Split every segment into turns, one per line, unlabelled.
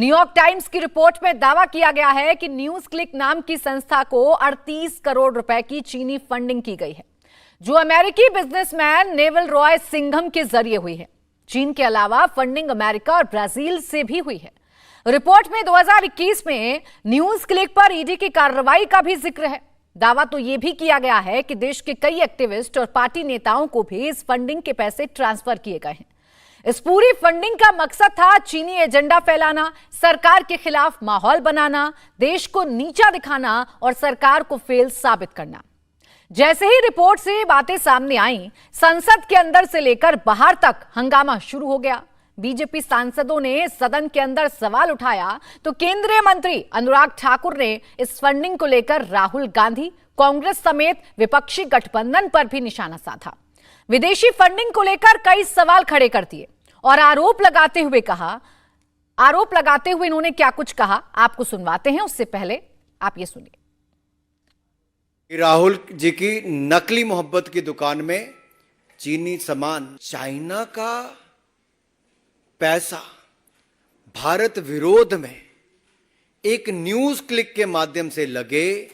New York times की report में दावा किया गया है कि न्यूज क्लिक नाम की संस्था को 38 करोड़ रुपए की चीनी फंडिंग की गई है, जो अमेरिकी बिजनेसमैन नेवल रॉय सिंघम के जरिए हुई है। चीन के अलावा फंडिंग अमेरिका और ब्राजील से भी हुई है। रिपोर्ट में 2021 में न्यूज क्लिक पर ईडी की कार्रवाई का भी जिक्र है। दावा तो यह भी किया गया है कि देश के कई एक्टिविस्ट और पार्टी नेताओं को भी इस फंडिंग के पैसे ट्रांसफर किए गए हैं। इस पूरी फंडिंग का मकसद था चीनी एजेंडा फैलाना, सरकार के खिलाफ माहौल बनाना, देश को नीचा दिखाना और सरकार को फेल साबित करना। जैसे ही रिपोर्ट से बातें सामने आई, संसद के अंदर से लेकर बाहर तक हंगामा शुरू हो गया। बीजेपी सांसदों ने सदन के अंदर सवाल उठाया तो केंद्रीय मंत्री अनुराग ठाकुर ने इस फंडिंग को लेकर राहुल गांधी, कांग्रेस समेत विपक्षी गठबंधन पर भी निशाना साधा। विदेशी फंडिंग को लेकर कई सवाल खड़े कर दिए और आरोप लगाते हुए इन्होंने क्या कुछ कहा, आपको सुनवाते हैं। उससे पहले आप ये सुनिए।
राहुल जी की नकली मोहब्बत की दुकान में चीनी सामान, चाइना का पैसा भारत विरोध में एक न्यूज क्लिक के माध्यम से लगे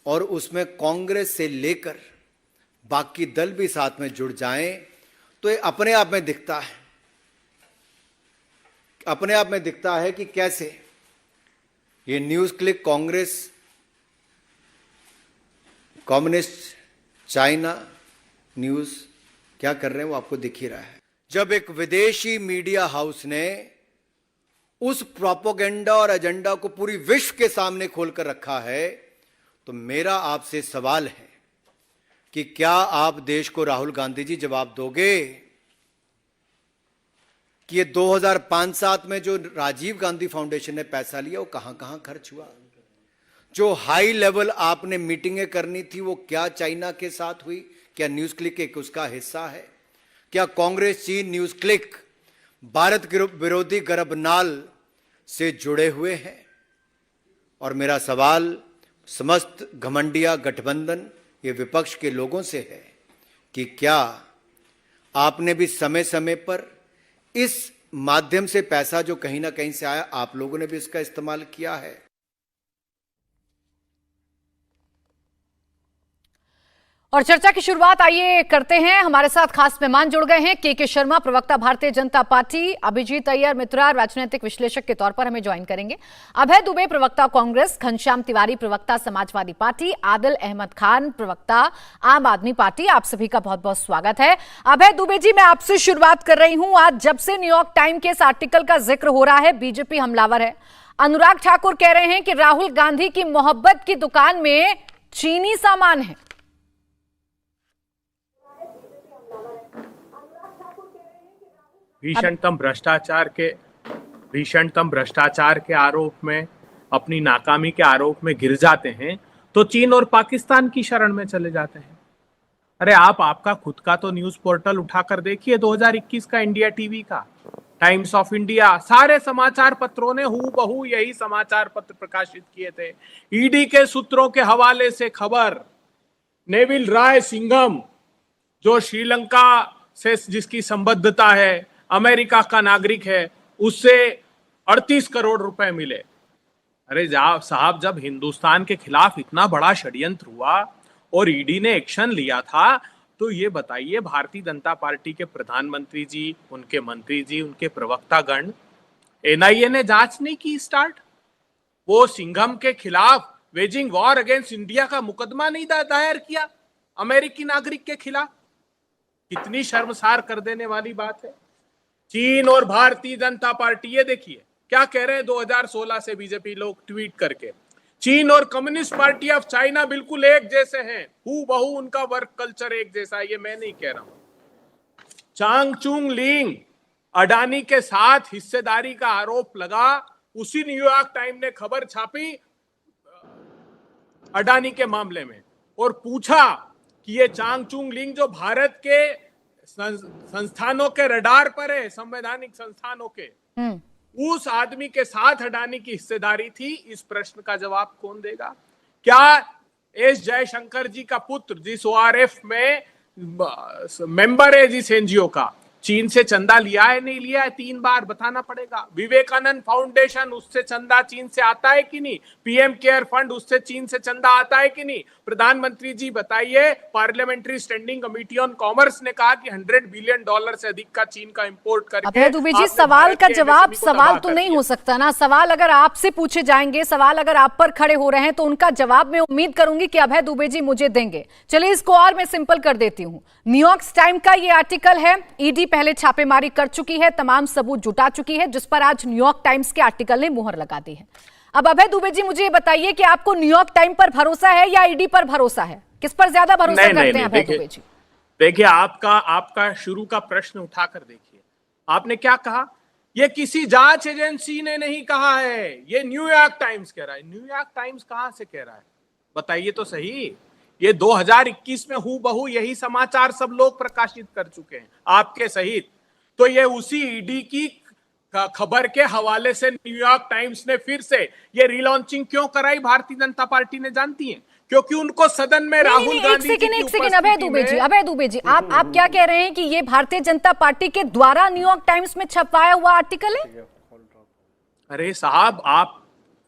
और उसमें कांग्रेस से लेकर बाकी दल भी साथ में जुड़ जाएं, तो ये अपने आप में दिखता है कि कैसे ये news click Congress, communist, China news क्या कर रहे हैं वो आपको दिख ही रहा है। जब एक विदेशी मीडिया हाउस ने उस प्रोपेगेंडा और एजेंडा को पूरी विश्व के सामने खोलकर रखा है, तो मेरा आपसे सवाल है कि क्या आप देश को, राहुल गांधी जी, जवाब दोगे कि ये 2005-7 में जो राजीव गांधी फाउंडेशन ने पैसा लिया वो कहां कहां खर्च हुआ? जो हाई लेवल आपने मीटिंगें करनी थी वो क्या चाइना के साथ हुई? क्या न्यूज क्लिक एक उसका हिस्सा है? क्या कांग्रेस चीन न्यूज क्लिक भारत विरोधी गर्भनाल से जुड़े हुए हैं? और मेरा सवाल समस्त घमंडिया गठबंधन, ये विपक्ष के लोगों से है कि क्या आपने भी समय समय पर इस माध्यम से पैसा जो कहीं ना कहीं से आया, आप लोगों ने भी इसका इस्तेमाल किया है?
और चर्चा की शुरुआत आइए करते हैं। हमारे साथ खास मेहमान जुड़ गए हैं। के शर्मा, प्रवक्ता भारतीय जनता पार्टी, अभिजीत अय्यर मित्रा, राजनीतिक विश्लेषक के तौर पर हमें ज्वाइन करेंगे। अभय दुबे, प्रवक्ता कांग्रेस, घनश्याम तिवारी, प्रवक्ता समाजवादी पार्टी, आदिल अहमद खान, प्रवक्ता आम आदमी पार्टी। आप सभी का बहुत बहुत स्वागत है। अभय दुबे जी, मैं आपसे शुरुआत कर रही हूं। आज जब से न्यूयॉर्क टाइम के इस आर्टिकल का जिक्र हो रहा है, बीजेपी हमलावर है। अनुराग ठाकुर कह रहे हैं कि राहुल गांधी की मोहब्बत की दुकान में चीनी सामान है।
भीषणतम भ्रष्टाचार के आरोप में, अपनी नाकामी के आरोप में गिर जाते हैं तो चीन और पाकिस्तान की शरण में चले जाते हैं। अरे आपका खुद का तो न्यूज पोर्टल उठाकर देखिए, 2021 का इंडिया टीवी का, टाइम्स ऑफ इंडिया, सारे समाचार पत्रों ने हूबहू यही समाचार पत्र प्रकाशित किए थे। ईडी के सूत्रों के हवाले से खबर, नेविल रॉय सिंघम, जो श्रीलंका से जिसकी संबद्धता है, अमेरिका का नागरिक है, उससे 38 करोड़ रुपए मिले। अरे साहब, जब हिंदुस्तान के खिलाफ इतना बड़ा षड्यंत्र हुआ और ईडी ने एक्शन लिया था, तो ये बताइए, भारतीय जनता पार्टी के प्रधानमंत्री जी, उनके मंत्री जी, उनके प्रवक्तागण, एनआईए ने जांच नहीं की स्टार्ट? वो सिंघम के खिलाफ वेजिंग वॉर अगेंस्ट इंडिया का मुकदमा नहीं दायर किया अमेरिकी नागरिक के खिलाफ? कितनी शर्मसार कर देने वाली बात है। चीन और भारतीय जनता पार्टी, ये देखिए क्या कह रहे हैं 2016 से बीजेपी लोग ट्वीट करके, चीन और कम्युनिस्ट पार्टी ऑफ चाइना बिल्कुल एक जैसे हैं, हूबहू उनका वर्क कल्चर एक जैसा है। ये मैं नहीं कह रहा हूं। चांग चुंग लिंग अडानी के साथ हिस्सेदारी का आरोप लगा, उसी न्यूयॉर्क टाइम ने खबर छापी अडानी के मामले में और पूछा कि ये चांग चुंग लिंग जो भारत के संस्थानों के रडार पर है, संवैधानिक संस्थानों के, उस आदमी के साथ अडानी की हिस्सेदारी थी। इस प्रश्न का जवाब कौन देगा? क्या एस जयशंकर जी का पुत्र, जिस ओआरएफ में मेंबर है, जिस एनजीओ का, चीन से चंदा लिया है नहीं लिया है 3 बार बताना पड़ेगा। विवेकानंद फाउंडेशन, उससे चंदा चीन से आता है कि नहीं? पीएम केयर फंड, उससे चीन से चंदा आता है कि नहीं? प्रधानमंत्री जी बताइए। Parliamentary standing committee on commerce ने कहा कि $100 बिलियन से अधिक का चीन का इंपोर्ट करके।
अभय दुबे जी, सवाल का जवाब सवाल तो नहीं हो सकता ना। सवाल अगर आपसे पूछे जाएंगे, सवाल अगर आप पर खड़े हो रहे हैं तो उनका जवाब मैं उम्मीद करूंगी कि अभय दुबे जी मुझे देंगे। चलिए इसको और मैं सिंपल कर देती हूं। न्यूयॉर्क टाइम्स का ये आर्टिकल है, ईडी पहले छापेमारी कर चुकी है, तमाम सबूत जुटा चुकी है, जिस पर आज न्यूयॉर्क टाइम्स के आर्टिकल ने मुहर लगा दी है। अब अभय दुबे जी मुझे ये बताइए कि आपको न्यूयॉर्क टाइम्स पर भरोसा है या ईडी पर भरोसा है? किस पर ज्यादा भरोसा करते हैं अभय दुबे जी?
देखिए, आपका शुरू का प्रश्न उठाकर देखिए। आपने क्या कहा? ये किसी जांच एजेंसी ने नहीं कहा है, ये न्यूयॉर्क टाइम्स कह रहा है। न्यूयॉर्क टाइम्स कहां से कह रहा है? बताइए तो सही। ये 2021 में हूबहू यही समाचार सब लोग प्रकाशित कर चुके हैं, आपके सहित। तो ये उसी ईडी की खबर के हवाले से न्यूयॉर्क टाइम्स ने फिर से ये रीलॉन्चिंग क्यों कराई भारतीय जनता पार्टी ने? जानती हैं? क्योंकि उनको सदन में राहुल गांधी
एक सेकंड अभय दुबे जी, आप क्या कह रहे हैं कि ये भारतीय जनता पार्टी के द्वारा न्यूयॉर्क टाइम्स में छपवाया हुआ आर्टिकल है?
अरे साहब, आप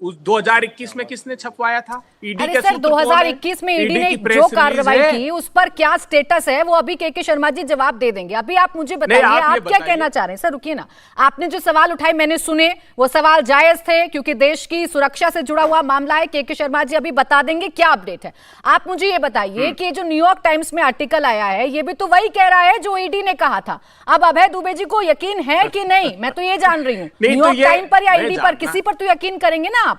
उस 2021 में किसने छपवाया था? ईडी
अरे
के
सर, 2021 में ईडी ने जो कार्रवाई की उस पर क्या स्टेटस है वो अभी के शर्मा जी जवाब दे देंगे। अभी आप मुझे बताइए, आप क्या कहना चाह रहे हैं? सर रुकिए ना, आपने जो सवाल उठाए मैंने सुने, वो सवाल जायज थे क्योंकि देश की सुरक्षा से जुड़ा हुआ मामला है। के शर्मा जी अभी बता देंगे क्या अपडेट है। आप मुझे ये बताइए कि जो न्यूयॉर्क टाइम्स में आर्टिकल आया है ये भी तो वही कह रहा है जो ईडी ने कहा था। अब अभय दुबे जी को यकीन है कि नहीं, मैं तो ये जान रही हूँ। न्यूयॉर्क टाइम्स पर या ईडी पर, किसी पर तो यकीन करेंगे ना आप?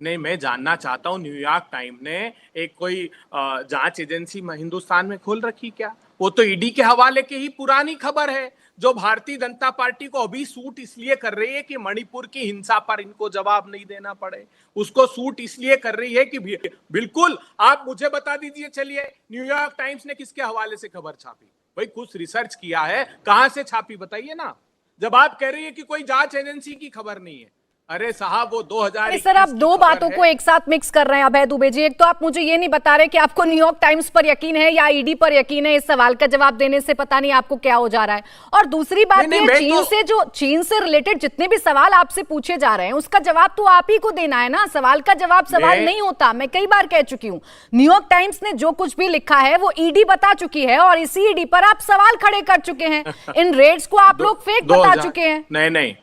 नहीं, मैं जानना चाहता हूं न्यूयॉर्क टाइम्स ने एक कोई जांच एजेंसी हिंदुस्तान में खोल रखी क्या? वो तो ईडी के हवाले की ही पुरानी खबर है, जो भारतीय जनता पार्टी को अभी सूट इसलिए कर रही है कि मणिपुर की हिंसा पर इनको जवाब नहीं देना पड़े। उसको सूट इसलिए कर रही है कि बिल्कुल आप मुझे बता दीजिए, चलिए न्यूयॉर्क टाइम्स ने किसके हवाले से खबर छापी? भाई कुछ रिसर्च किया है, कहां से छापी बताइए ना। जब आप कह रही है कि कोई जांच एजेंसी की खबर नहीं है, अरे साहब वो 2000।
सर आप दो बातों को एक साथ मिक्स कर रहे हैं अभय दुबे जी। एक तो आप मुझे ये नहीं बता रहे कि आपको न्यूयॉर्क टाइम्स पर यकीन है या ईडी पर यकीन है। इस सवाल का जवाब देने से पता नहीं आपको क्या हो जा रहा है। और दूसरी बात ये, चीन से रिलेटेड जितने भी सवाल आपसे पूछे जा रहे हैं उसका जवाब तो आप ही को देना है ना। सवाल का जवाब सवाल नहीं होता, मैं कई बार कह चुकी हूं। न्यूयॉर्क टाइम्स ने जो कुछ भी लिखा है वो ईडी बता चुकी है और इसी ईडी पर आप सवाल खड़े कर चुके हैं। इन रेड्स को आप लोग फेक बता चुके हैं।
नहीं,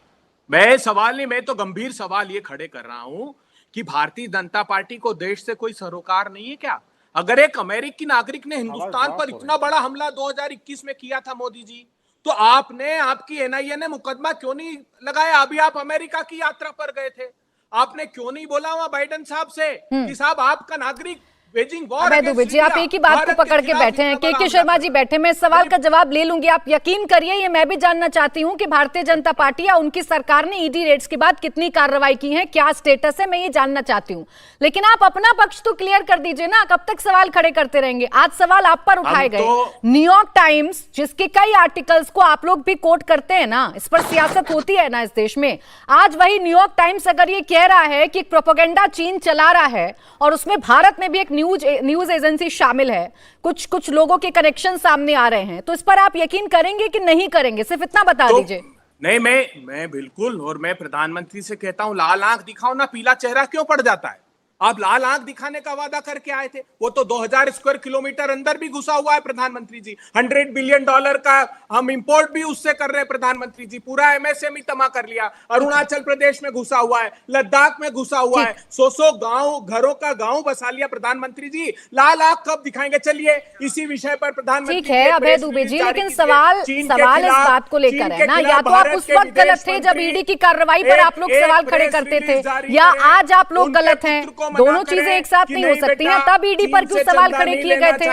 मैं सवाल नहीं, मैं तो गंभीर सवाल ये खड़े कर रहा हूं कि भारतीय जनता पार्टी को देश से कोई सरोकार नहीं है क्या? अगर एक अमेरिकी नागरिक ने हिंदुस्तान पर इतना बड़ा हमला 2021 में किया था मोदी जी, तो आपने, आपकी एनआईए ने मुकदमा क्यों नहीं लगाया? अभी आप अमेरिका की यात्रा पर गए थे, आपने क्यों नहीं बोला वहां बाइडेन साहब से कि साहब आपका नागरिक
अभय दुबे जी, आप एक ही बात को पकड़ के बैठे हैं। के शर्मा जी बैठे, मैं सवाल का जवाब ले लूंगी, आप यकीन करिए। ये मैं भी जानना चाहती हूं कि भारतीय जनता पार्टी या उनकी सरकार ने ईडी रेड्स के बाद कितनी कार्रवाई की है, क्या स्टेटस है, मैं ये जानना चाहती हूं। लेकिन आप अपना पक्ष तो क्लियर कर दीजिए ना, कब तक सवाल खड़े करते रहेंगे? आज सवाल आप पर उठाए गए। न्यूयॉर्क टाइम्स जिसके कई आर्टिकल्स को आप लोग भी कोट करते हैं ना, इस पर सियासत होती है ना इस देश में। आज वही न्यूयॉर्क टाइम्स अगर ये कह रहा है कि प्रोपेगेंडा चीन चला रहा है और उसमें भारत में भी एक न्यूज एजेंसी शामिल है, कुछ लोगों के कनेक्शन सामने आ रहे हैं, तो इस पर आप यकीन करेंगे कि नहीं करेंगे? सिर्फ इतना बता दीजिए।
नहीं, मैं बिल्कुल, और मैं प्रधानमंत्री से कहता हूं लाल आंख दिखाओ ना, पीला चेहरा क्यों पड़ जाता है? आप लाल आंख दिखाने का वादा करके आए थे, वो तो 2000 स्क्वायर किलोमीटर अंदर भी घुसा हुआ है प्रधानमंत्री जी। $100 बिलियन का हम इंपोर्ट भी उससे कर रहे हैं प्रधानमंत्री जी। पूरा एमएसएमई तमा कर लिया, अरुणाचल प्रदेश में घुसा हुआ है, लद्दाख में घुसा हुआ है, 100 गांव, घरों का गांव बसा लिया प्रधानमंत्री जी। लाल आंख कब दिखाएंगे? चलिए इसी विषय पर प्रधानमंत्री।
ठीक है अभय दुबे जी, लेकिन सवाल इस बात को लेकर है ना, या तो आप उस वक्त गलत थे जब ईडी की कार्रवाई पर आप लोग सवाल खड़े करते थे, या आज आप लोग गलत हैं। दोनों चीजें एक साथ नहीं हो सकती हैं। तब ईडी पर क्यों सवाल खड़े किए गए थे?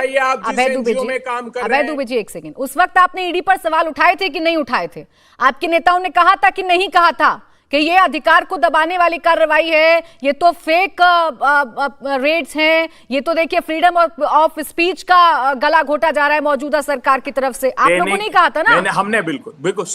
अभय दुबे जी एक सेकंड, उस वक्त आपने ईडी पर सवाल उठाए थे कि नहीं उठाए थे? आपके नेताओं ने कहा था कि नहीं कहा था कि ये अधिकार को दबाने वाली कार्रवाई है, ये तो फेक रेड्स हैं, ये तो देखिए फ्रीडम ऑफ स्पीच का गला घोटा जा रहा है मौजूदा सरकार की तरफ से? आप लोगों ने कहा था ना।
हमने बिल्कुल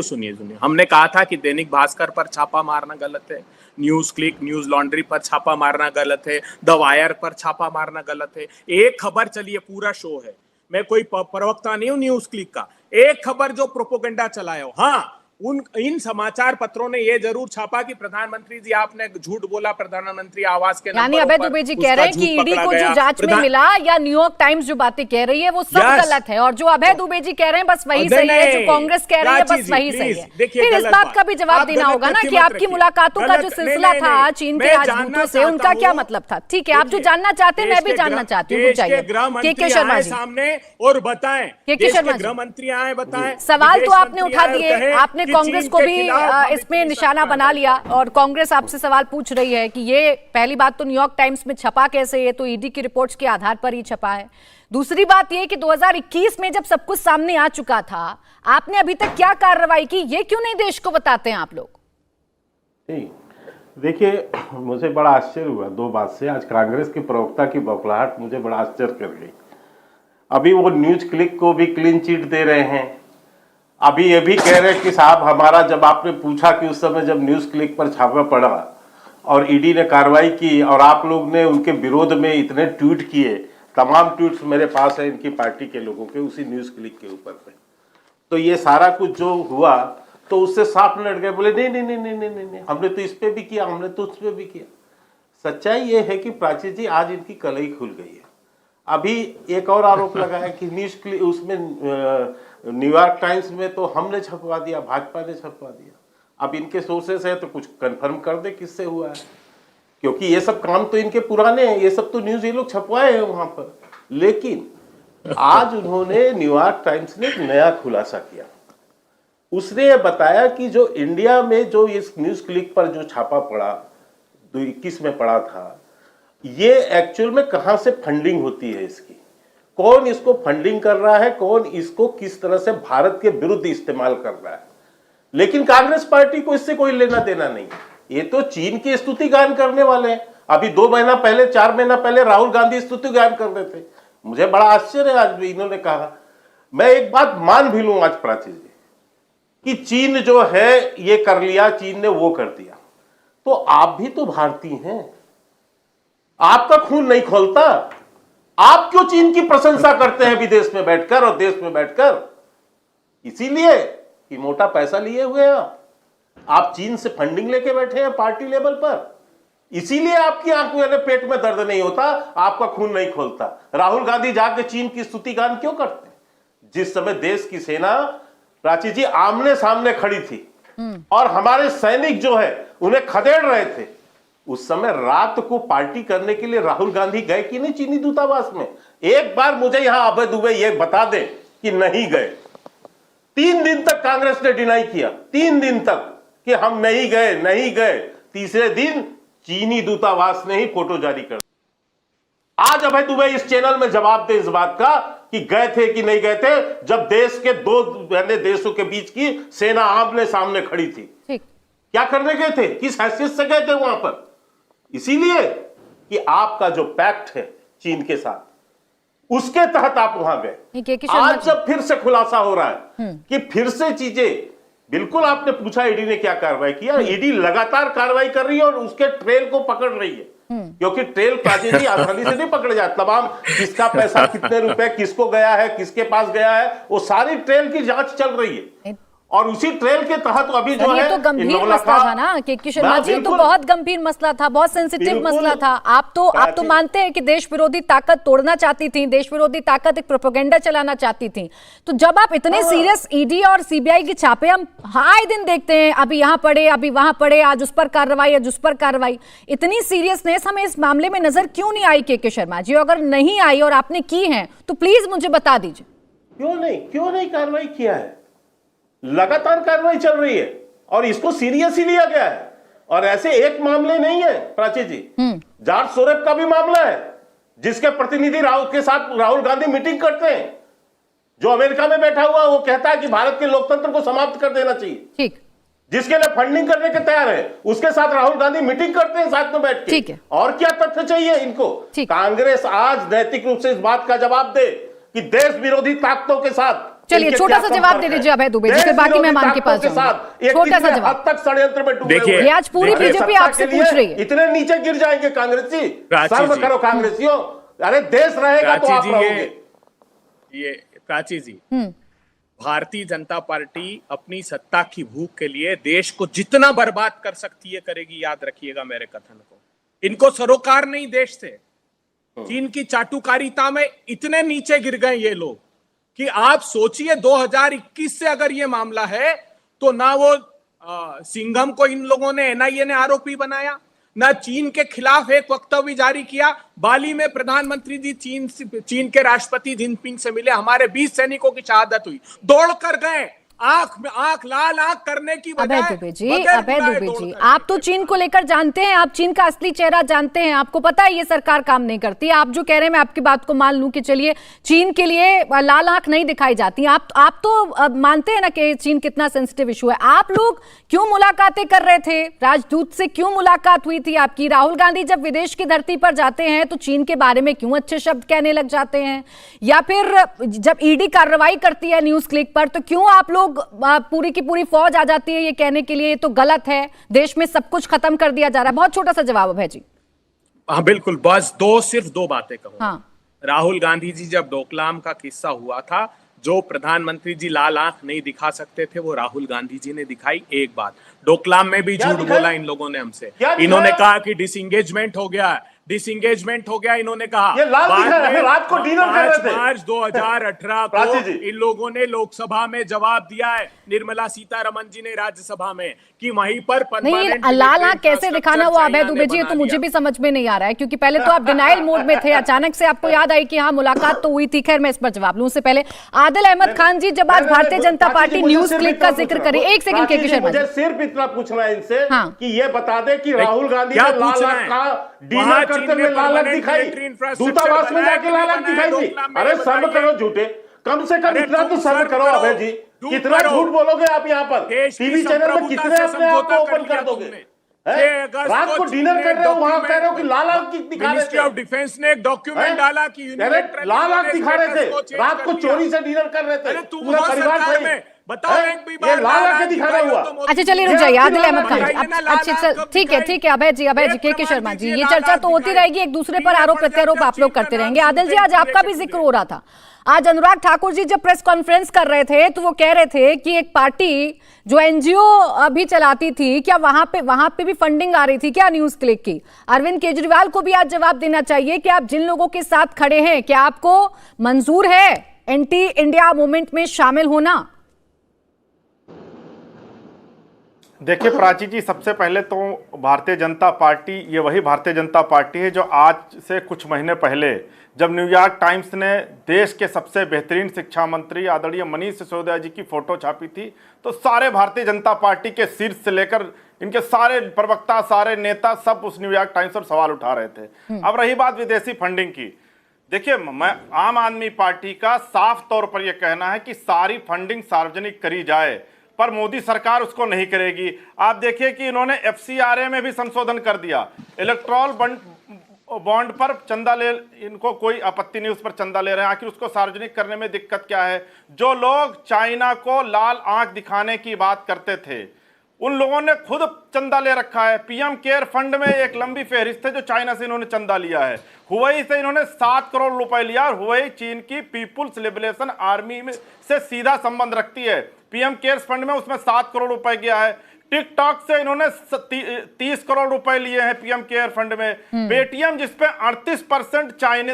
सुनिए, हमने कहा था कि दैनिक भास्कर पर छापा मारना गलत है, न्यूज क्लिक, न्यूज लॉन्ड्री पर छापा मारना गलत है, द वायर पर छापा मारना गलत है। एक खबर चलिए, पूरा शो है, मैं कोई प्रवक्ता नहीं हूं न्यूज क्लिक का। एक खबर जो प्रोपोगंडा चलाए हो, हाँ, इन समाचार पत्रों ने ये जरूर छापा कि प्रधानमंत्री जी आपने झूठ बोला प्रधानमंत्री आवास के
यानी अभय दुबे जी कह रहे हैं कि ईडी को जो जांच में मिला या न्यूयॉर्क टाइम्स जो बातें कह रही है वो सब गलत है, और जो अभय दुबे जी कह रहे हैं बस वही सही है, जो कांग्रेस कह रही है बस वही सही है। फिर इस बात का भी जवाब देना होगा ना कि आपकी मुलाकातों का जो सिलसिला था चीन के राजदूतों से, उनका क्या मतलब था? ठीक है, आप जो जानना चाहते हैं मैं भी जानना चाहती हूँ, चाहिए के शर्मा जी
सामने और बताएं,
के शर्मा
गृह मंत्री आए बताएं।
सवाल तो आपने उठा दिए, आपने कांग्रेस को भी इसमें निशाना बना लिया, और कांग्रेस आपसे सवाल पूछ रही है कि ये पहली बात तो न्यूयॉर्क टाइम्स में छपा कैसे, ये तो ईडी की रिपोर्ट्स के आधार पर ही छपा है। दूसरी बात ये कि 2021 में जब सब कुछ सामने आ चुका था, आपने अभी तक क्या कार्रवाई की, ये क्यों नहीं देश को बताते हैं आप लोग?
देखिए, मुझे बड़ा आश्चर्य हुआ दो बात से। आज कांग्रेस के प्रवक्ता की बौखलाहट मुझे बड़ा आश्चर्य कर गई। अभी वो न्यूज क्लिक को भी क्लीन चिट दे रहे हैं, अभी ये भी कह रहे हैं कि साहब हमारा, जब आपने पूछा कि उस समय जब न्यूज क्लिक पर छापा पड़ा और ईडी ने कार्रवाई की और आप लोग ने उनके विरोध में इतने ट्वीट किए, तमाम ट्वीट्स मेरे पास है इनकी पार्टी के लोगों के उसी न्यूज क्लिक के ऊपर पे, तो ये सारा कुछ जो हुआ तो उससे साफ लड़ गए, बोले नहीं नहीं नहीं नहीं नहीं नहीं, नहीं हमने तो इस पे भी किया, हमने तो उस पे भी किया। सच्चाई ये है कि प्राची जी आज इनकी कलई खुल गई है। अभी एक और आरोप लगा है कि न्यूज क्लिक उसमें न्यूयॉर्क टाइम्स में तो हमने छपवा दिया, भाजपा ने छपवा दिया। अब इनके सोर्सेस है तो कुछ कंफर्म कर दे किससे हुआ है, क्योंकि ये सब काम तो इनके पुराने हैं, ये सब तो न्यूज ये लोग छपवाए हैं वहां पर। लेकिन आज उन्होंने न्यूयॉर्क टाइम्स ने एक नया खुलासा किया। उसने ये बताया कि जो इंडिया में जो इस न्यूज क्लिक पर जो छापा पड़ा 2021 में पड़ा था, ये एक्चुअल में कहां से फंडिंग होती है इसकी, कौन इसको फंडिंग कर रहा है, कौन इसको किस तरह से भारत के विरुद्ध इस्तेमाल कर रहा है। लेकिन कांग्रेस पार्टी को इससे कोई लेना देना नहीं, ये तो चीन की स्तुति गान करने वाले हैं। अभी 2 महीना पहले 4 महीना पहले राहुल गांधी स्तुति गान कर रहे थे। मुझे बड़ा आश्चर्य है आज भी इन्होंने कहा। मैं एक बात मान भी लूं आज प्राची जी कि चीन जो है ये कर लिया, चीन ने वो कर दिया, तो आप भी तो भारतीय हैं, आपका खून नहीं खोलता? आप क्यों चीन की प्रशंसा करते हैं विदेश में बैठकर और देश में बैठकर? इसीलिए कि मोटा पैसा लिए हुए हैं आप चीन से फंडिंग लेके बैठे हैं पार्टी लेवल पर, इसीलिए आपकी आंख में पेट में दर्द नहीं होता, आपका खून नहीं खोलता। राहुल गांधी जाके चीन की स्तुति गान क्यों करते हैं? जिस समय देश की सेना प्राची जी आमने सामने खड़ी थी और हमारे सैनिक जो है उन्हें खदेड़ रहे थे, उस समय रात को पार्टी करने के लिए राहुल गांधी गए कि नहीं चीनी दूतावास में? एक बार मुझे यहां अभय दुबे ये बता दे कि नहीं गए। 3 दिन तक कांग्रेस ने डिनाई किया, 3 दिन तक कि हम नहीं गए नहीं गए। तीसरे दिन चीनी दूतावास ने ही फोटो जारी कर। आज अभय दुबे इस चैनल में जवाब दे इस बात का कि गए थे कि नहीं गए थे, जब देश के 2 देशों के बीच की सेना आमने सामने खड़ी थी। क्या करने गए थे, किस हैसियत से गए थे वहां पर? इसीलिए कि आपका जो पैक्ट है चीन के साथ, उसके तहत आप वहां गए। आज जब फिर से खुलासा हो रहा है कि फिर से चीजें, बिल्कुल आपने पूछा ईडी ने क्या कार्रवाई किया, ईडी लगातार कार्रवाई कर रही है और उसके ट्रेल को पकड़ रही है, क्योंकि ट्रेल प्राची जी आसानी से नहीं पकड़े जाते। तमाम किसका पैसा कितने रुपए किसको गया है, किसके पास गया है, वो सारी ट्रेल की जांच चल रही है। और उसी ट्रेल के तहत अभी जो है,
ये तो गंभीर मसला था ना के शर्मा जी, तो बहुत गंभीर मसला था, बहुत सेंसिटिव मसला था। आप तो मानते हैं कि देश विरोधी ताकत तोड़ना चाहती थी, देश विरोधी ताकत एक प्रोपेगेंडा चलाना चाहती थी। तो जब आप इतने सीरियस ईडी और सीबीआई के छापे हम आए दिन देखते हैं, अभी यहाँ पड़े अभी वहां पड़े, आज उस पर कार्रवाई आज उस पर कार्रवाई, इतनी सीरियसनेस हमें इस मामले में नजर क्यों नहीं आई के शर्मा जी? अगर नहीं आई और आपने की है तो प्लीज मुझे बता दीजिए।
क्यों नहीं कार्रवाई किया है? लगातार कार्रवाई चल रही है और इसको सीरियस ही लिया गया है। और ऐसे एक मामले नहीं है प्राची जी, जॉर्ज सोरेफ का भी मामला है जिसके प्रतिनिधि राहुल गांधी मीटिंग करते हैं, जो अमेरिका में बैठा हुआ वो कहता है कि भारत के लोकतंत्र को समाप्त कर देना चाहिए।
ठीक,
जिसके लिए फंडिंग करने के तैयार है, उसके साथ राहुल गांधी मीटिंग करते हैं साथ में बैठ के। और क्या तथ्य चाहिए इनको? कांग्रेस आज नैतिक रूप से इस बात का जवाब दे कि देश विरोधी ताकतों के साथ।
चलिए छोटा सा जवाब दे दीजिए अभय दुबे जी, फिर बाकी मेहमान के पास जाऊंगा। छोटा सा जवाब।
हद तक षड्यंत्र में डूबे हुए।
ये आज पूरी बीजेपी आपसे पूछ रही है।
इतने नीचे गिर जाएंगे कांग्रेसी, शर्म करो कांग्रेसियों। अरे देश रहेगा तो आप रहोगे।
ये प्राची जी, भारतीय जनता पार्टी अपनी सत्ता की भूख के लिए देश को जितना बर्बाद कर सकती है करेगी, याद रखिएगा मेरे कथन को। इनको सरोकार नहीं देश से। चीन की चाटुकारिता में इतने नीचे गिर गए ये लोग कि आप सोचिए 2021 से अगर ये मामला है तो ना वो सिंघम को इन लोगों ने, एनआईए ने आरोपी बनाया, ना चीन के खिलाफ एक वक्तव्य जारी किया। बाली में प्रधानमंत्री जी चीन के राष्ट्रपति जिनपिंग से मिले, हमारे 20 सैनिकों की शहादत हुई, दौड़ कर गए, आंख में आंख, लाल आंख करने की बजाय।
अभय दुबे जी, आप तो चीन को लेकर जानते हैं, आप चीन का असली चेहरा जानते हैं, आपको पता है ये सरकार काम नहीं करती। आप जो कह रहे हैं मैं आपकी बात को मान लूं कि चलिए चीन के लिए लाल आंख नहीं दिखाई जाती, आप तो मानते हैं ना कि चीन कितना सेंसिटिव इशू है। आप लोग क्यों मुलाकातें कर रहे थे? राजदूत से क्यों मुलाकात हुई थी आपकी? राहुल गांधी जब विदेश की धरती पर जाते हैं तो चीन के बारे में क्यों अच्छे शब्द कहने लग जाते हैं? या फिर जब ईडी कार्रवाई करती है न्यूज क्लिक पर तो क्यों आप लोग पूरी की पूरी फौज आ जाती है ये कहने के लिए ये तो गलत है, देश में सब कुछ खत्म कर दिया जा रहा है? बहुत छोटा सा जवाब है जी।
हाँ बिल्कुल, बस सिर्फ दो बातें कहूंगा।
हाँ।
राहुल गांधी जी जब डोकलाम का किस्सा हुआ था, जो प्रधानमंत्री जी लाल आंख नहीं दिखा सकते थे वो राहुल गांधी जी ने दिखाई। एक बात, डोकलाम में भी झूठ बोला इन लोगों ने हमसे। इन्होंने कहा कि डिसएंगेजमेंट हो गया, इन्होंने कहा।
ये लाल दिखा रहे हैं, रात को डिनर कर रहे थे।
मार्च 2018 को इन लोगों ने लोकसभा में जवाब दिया है, निर्मला सीतारमण जी ने राज्यसभा में, कि वहीं पर
नहीं, लाल आंख कैसे दिखाना वो अभय दुबे जी, तो मुझे भी समझ में नहीं आ रहा है, क्योंकि पहले तो आप डिनाइल मोड में थे, अचानक से आपको याद आई कि हाँ मुलाकात तो हुई थी। खैर मैं इस पर जवाब लूं, उससे पहले आदिल अहमद खान जी, जब आज Bharatiya Janata party news click का जिक्र करी, एक सेकंड के शर्मा,
मुझे सिर्फ इतना पूछना है इनसे कि ये बता दे कि राहुल गांधी
क्या
ने लाल आंख का डिनर करते हुए लाल आंख दिखाई, दूतावास में जाके लाल आंख दिखाई थी? अरे शर्म करो झूठे, कम से कम इतना तो शर्म करो अभय जी। कितना झूठ बोलोगे आप यहाँ पर टीवी चैनल में, कितने अपने आप को ओपन कर दोगे? रात को डिनर कर रहे हो, वहां कह रहे हो कि लाल आंख दिखा रहे थे।
मिनिस्ट्री ऑफ डिफेंस ने एक डॉक्यूमेंट डाला कि
लाल आंख दिखा रहे थे, रात को चोरी से डिनर कर रहे थे पूरा परिवार में।
बताओ एक भी बार
ये लाल आंख दिखाना हुआ?
अच्छा चलिए रुक जाइए आदिल अहमद खान जी, अच्छा ठीक है अभय जी के शर्मा जी, ये चर्चा तो होती रहेगी, एक दूसरे पर आरोप प्रत्यारोप आप लोग करते रहेंगे। आदिल जी, आज आपका भी जिक्र हो रहा था, आज अनुराग ठाकुर जी जब प्रेस कॉन्फ्रेंस कर रहे थे तो वो कह रहे थे कि एक पार्टी जो एनजीओ भी चलाती थी, क्या वहां पे भी फंडिंग आ रही थी क्या न्यूज क्लिक की? अरविंद केजरीवाल को भी आज जवाब देना चाहिए कि आप जिन लोगों के साथ खड़े हैं, क्या आपको मंजूर है एंटी इंडिया मूवमेंट में शामिल होना?
देखिए प्राची जी, सबसे पहले तो भारतीय जनता पार्टी ये वही भारतीय जनता पार्टी है जो आज से कुछ महीने पहले जब न्यूयॉर्क टाइम्स ने देश के सबसे बेहतरीन शिक्षा मंत्री आदरणीय मनीष सिसोदिया जी की फोटो छापी थी तो सारे भारतीय जनता पार्टी के शीर्ष से लेकर इनके सारे प्रवक्ता, सारे नेता सब उस न्यूयॉर्क टाइम्स पर सवाल उठा रहे थे। अब रही बात विदेशी फंडिंग की, देखिए मैं आम आदमी पार्टी का साफ तौर पर यह कहना है कि सारी फंडिंग सार्वजनिक करी जाए, पर मोदी सरकार उसको नहीं करेगी। आप देखिए कि इन्होंने एफसीआरए में भी संशोधन कर दिया, इलेक्ट्रॉल बॉन्ड पर चंदा ले, इनको कोई आपत्ति नहीं उस पर चंदा ले रहे हैं, आखिर उसको सार्वजनिक करने में दिक्कत क्या है? जो लोग चाइना को लाल आंख दिखाने की बात करते थे उन लोगों ने खुद चंदा ले रखा है। पीएम केयर फंड में एक लंबी फहरिस्त है जो चाइना से इन्होंने चंदा लिया है। हुवई से इन्होंने 7 करोड़ रुपए लिया और हुवई चीन की पीपुल्स लिबरेशन आर्मी में से सीधा संबंध रखती है। पीएम केयर्स फंड में उसमें 7 करोड़ रुपए गया है। टिकटॉक से इन्होंने 30 करोड़ रुपए लिए हैं पीएम केयर फंड में। पेटीएम जिसपे 38%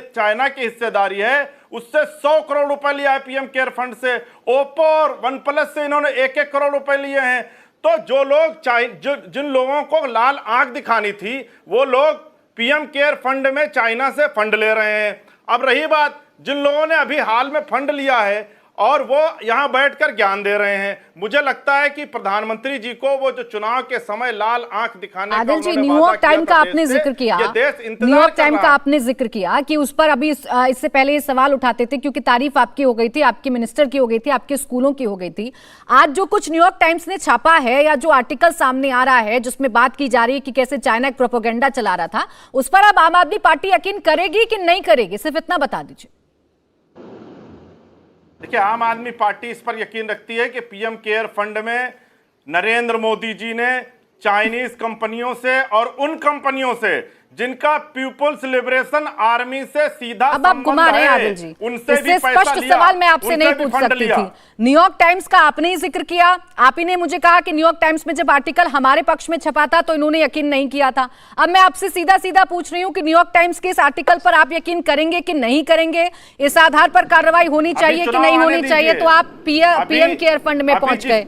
चाइना की हिस्सेदारी है उससे 100 करोड़ रुपए लिया है पीएम केयर फंड से। ओप्पो और वन प्लस से इन्होंने 1-1 करोड़ रुपए लिए हैं। तो जो लोग जिन लोगों को लाल आंख दिखानी थी वो लोग पीएम केयर फंड में चाइना से फंड ले रहे हैं। अब रही बात जिन लोगों ने अभी हाल में फंड लिया है और वो यहां बैठकर ज्ञान दे रहे हैं, मुझे लगता है कि प्रधानमंत्री जी को वो जो चुनाव के समय लाल आंख दिखाने का
आदिल जी, न्यूयॉर्क टाइम का आपने जिक्र किया, न्यूयॉर्क टाइम का आपने जिक्र किया कि उस पर अभी इससे पहले ये सवाल उठाते थे क्योंकि तारीफ आपकी हो गई थी, आपके मिनिस्टर की हो गई थी, आपके स्कूलों की हो गई थी। आज जो कुछ न्यूयॉर्क टाइम्स ने छापा है या जो आर्टिकल सामने आ रहा है जिसमें बात की जा रही है कि कैसे चाइना एक प्रोपेगेंडा चला रहा था, उस पर अब आम आदमी पार्टी यकीन करेगी कि नहीं करेगी? सिर्फ इतना बता दीजिए।
देखिए आम आदमी पार्टी इस पर यकीन रखती है कि पीएम केयर फंड में नरेंद्र मोदी जी ने चाइनीज कंपनियों से और उन कंपनियों से जिनका पीपुल्स लिबरेशन आर्मी से सीधा
अब आप घुमा रहे हैं आदिल जी। इससे स्पष्ट सवाल मैं आपसे नहीं पूछ सकती थी। न्यूयॉर्क टाइम्स का आपने ही जिक्र किया, आप ही ने मुझे कहा कि न्यूयॉर्क टाइम्स में जब आर्टिकल हमारे पक्ष में छपा था तो इन्होंने यकीन नहीं किया था। अब मैं आपसे सीधा सीधा पूछ रही हूं कि न्यूयॉर्क टाइम्स के इस आर्टिकल पर आप यकीन करेंगे कि नहीं करेंगे, इस आधार पर कार्रवाई होनी चाहिए कि नहीं होनी चाहिए? तो आप पीएम केयर फंड में पहुंच गए।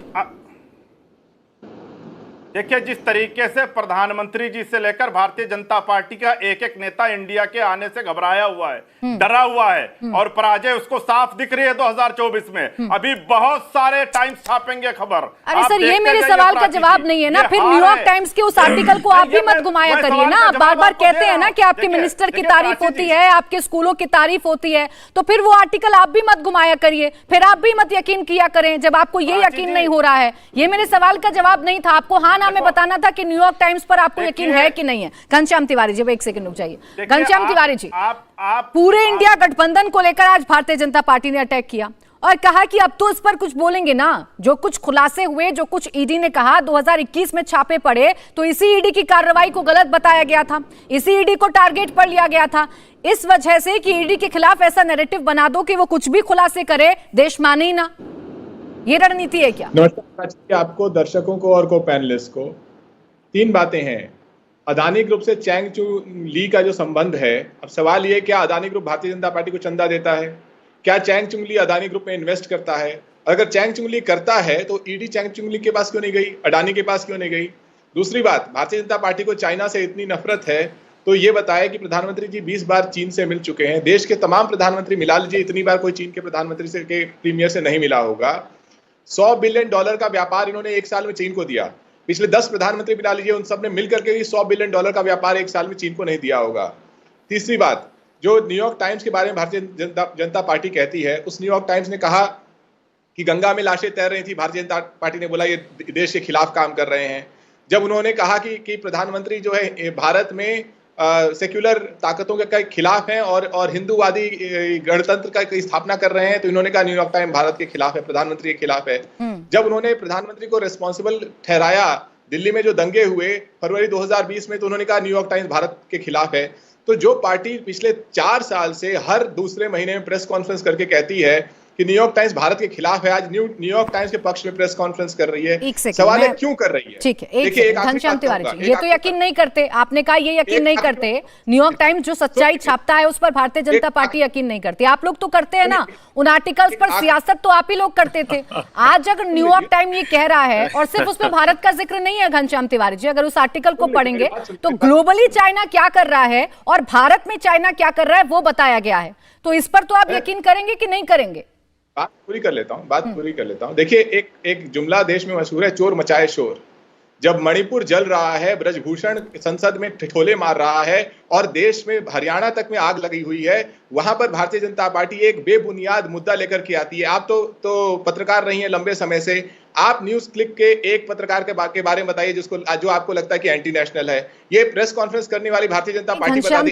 देखिए, जिस तरीके से प्रधानमंत्री जी से लेकर भारतीय जनता पार्टी का एक एक नेता इंडिया के आने से घबराया हुआ है, डरा हुआ है, और पराजय उसको साफ दिख रही है 2024 में। अभी बहुत सारे टाइम्स छापेंगे खबर।
अरे सर, ये मेरे सवाल का जवाब नहीं है ना। फिर न्यूयॉर्क टाइम्स के उस आर्टिकल को आप भी मत घुमाया करिए ना। आप बार बार कहते हैं ना कि आपके मिनिस्टर की तारीफ होती है, आपके स्कूलों की तारीफ होती है, तो फिर वो आर्टिकल आप भी मत घुमाया करिए, फिर आप भी मत यकीन किया करें जब आपको ये यकीन नहीं हो रहा है। ये मेरे सवाल का जवाब नहीं था। आपको हाँ ना में बताना था कि न्यूयॉर्क टाइम्स पर आपको यकीन है कि नहीं है। घनश्याम तिवारी जी, एक सेकंड रुक जाइए। घनश्याम तिवारी जी, पूरे इंडिया गठबंधन को लेकर आज भारतीय जनता पार्टी ने अटैक किया और कहा कि अब तो इस पर कुछ बोलेंगे ना। जो कुछ खुलासे हुए, जो कुछ ईडी ने कहा, 2021 में छापे पड़े तो इसी ईडी की कार्रवाई को गलत बताया गया था, इसी ईडी को टारगेट पर लिया गया था, इस वजह से कि ईडी के खिलाफ ऐसा नैरेटिव बना दो कि वो कुछ भी खुलासे करे, देश माने ही ना। ये रणनीति है क्या?
नमस्कार आपको, दर्शकों को और को पैनलिस्ट को। तीन बातें हैं। अदानी ग्रुप से चैंग चू ली का जो संबंध है, अब सवाल ये, क्या अदानी ग्रुप भारतीय जनता पार्टी को चंदा देता है? क्या चैंग चुंग ली अदानी ग्रुप में इन्वेस्ट करता है? अगर चैंग चुंग ली करता है तो ईडी चैंग चुंग ली के पास क्यों नहीं गई, अडानी के पास क्यों नहीं गई? दूसरी बात, भारतीय जनता पार्टी को चाइना से इतनी नफरत है तो ये बताया कि प्रधानमंत्री जी 20 बार चीन से मिल चुके हैं। देश के तमाम प्रधानमंत्री मिला लीजिए, इतनी बार कोई चीन के प्रधानमंत्री से के प्रीमियर से नहीं मिला होगा। $100 बिलियन का व्यापार इन्होंने एक साल में चीन को दिया। पिछले 10 प्रधानमंत्री मिला लीजिए, उन सब ने मिलकर के $100 बिलियन का व्यापार एक साल में चीन को नहीं दिया होगा। तीसरी बात, जो न्यूयॉर्क टाइम्स के बारे में भारतीय जनता पार्टी कहती है, उस न्यूयॉर्क टाइम्स ने कहा कि गंगा में लाशें तैर रही थी, भारतीय जनता पार्टी ने बोला ये देश के खिलाफ काम कर रहे हैं। जब उन्होंने कहा कि प्रधानमंत्री जो है भारत में सेक्युलर ताकतों के खिलाफ हैं और हिंदूवादी गणतंत्र की स्थापना कर रहे हैं, तो इन्होंने कहा न्यूयॉर्क टाइम्स भारत के खिलाफ है, प्रधानमंत्री के खिलाफ है। जब उन्होंने प्रधानमंत्री को रिस्पॉन्सिबल ठहराया दिल्ली में जो दंगे हुए फरवरी 2020 में, तो उन्होंने कहा न्यूयॉर्क टाइम्स भारत के खिलाफ है। तो जो पार्टी पिछले 4 साल से हर दूसरे महीने में प्रेस कॉन्फ्रेंस करके कहती है कि न्यूयॉर्क टाइम्स भारत के खिलाफ है, आज न्यूयॉर्क टाइम्स के पक्ष में प्रेस कॉन्फ्रेंस कर रही है। सवाल है क्यों कर रही है?
ठीक है, एक घनश्याम तिवारी जी, ये तो यकीन नहीं करते, आपने कहा ये यकीन नहीं करते। न्यूयॉर्क टाइम्स जो सच्चाई छापता है उस पर भारतीय जनता पार्टी यकीन नहीं करती। आप लोग तो करते हैं ना, उन आर्टिकल्स पर सियासत तो आप ही लोग करते थे। आज अगर न्यूयॉर्क टाइम्स ये कह रहा है, और सिर्फ उसमें भारत का जिक्र नहीं है घनश्याम तिवारी जी, अगर उस आर्टिकल को पढ़ेंगे तो ग्लोबली चाइना क्या कर रहा है और भारत में चाइना क्या कर रहा है वो बताया गया है। तो इस पर तो आप यकीन करेंगे कि नहीं करेंगे?
बात पूरी कर लेता हूं। देखिए, एक जुमला देश में मशहूर है, चोर मचाए शोर। जब मणिपुर जल रहा है, ब्रजभूषण संसद में ठिठोले मार रहा है और देश में हरियाणा तक में आग लगी हुई है, वहां पर भारतीय जनता पार्टी एक बेबुनियाद मुद्दा लेकर के आती है। आप तो पत्रकार रही हैं लंबे समय से, आप न्यूज क्लिक के एक पत्रकार के बारे में बताइए जो आपको लगता है कि एंटी नेशनल है। ये प्रेस कॉन्फ्रेंस करने वाली भारतीय जनता पार्टी
घनश्याम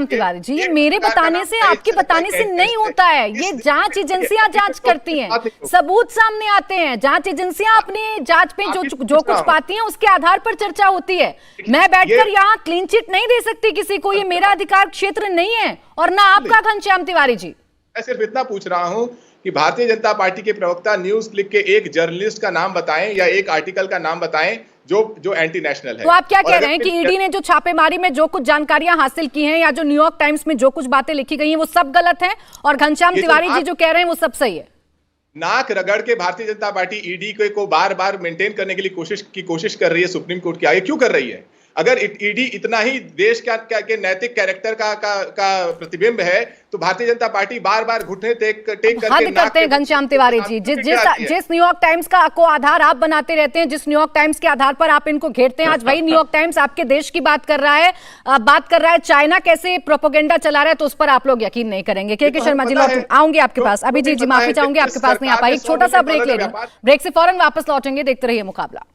तिवारी जी, ये मेरे बताने से, आपके बताने से नहीं होता है। ये जांच एजेंसियां जांच करती हैं, सबूत सामने आते हैं, जांच एजेंसियां अपनी जांच पे जो कुछ पाती हैं उसके आधार पर चर्चा होती है। मैं बैठकर यहाँ क्लीन चिट नहीं दे सकती किसी को, ये मेरा अधिकार क्षेत्र नहीं है और ना आपका। घनश्याम तिवारी जी,
मैं सिर्फ इतना पूछ रहा हूं कि भारतीय जनता पार्टी के प्रवक्ता न्यूज क्लिक के एक जर्नलिस्ट का नाम बताएं या एक आर्टिकल का नाम बताएं जो एंटी नेशनल है।
तो आप क्या कह रहे हैं कि ईडी ने जो छापेमारी में जो कुछ जानकारियां हासिल की हैं या जो न्यूयॉर्क टाइम्स में जो कुछ बातें लिखी गई हैं वो सब गलत है, और घनश्याम तिवारी जी जो कह रहे हैं वो सब सही है?
नाक रगड़ के भारतीय जनता पार्टी ईडी को बार बार मेंटेन करने के लिए कोशिश कर रही है करने के आगे। क्यों कर रही है? अगर ईडी इतना ही देश के नैतिक कैरेक्टर का प्रतिबिंब है तो भारतीय जनता पार्टी बार बार घुटने टेक करके
हद करते हैं घनश्याम तिवारी जी। जिस न्यूयॉर्क टाइम्स को आधार आप बनाते रहते हैं, जिस न्यूयॉर्क टाइम्स के आधार पर आप इनको घेरते हैं, आज वही न्यूयॉर्क टाइम्स आपके देश की बात कर रहा है चाइना कैसे प्रोपेगेंडा चला रहा है, तो उस पर आप लोग यकीन नहीं करेंगे। के शर्मा जी, आऊंगे आपके पास। अभी जी माफी चाहूंगी, आपके पास नहीं आ पाई। एक छोटा सा ब्रेक ले रही हूं, ब्रेक से फौरन वापस लौटेंगे। देखते रहिए मुकाबला।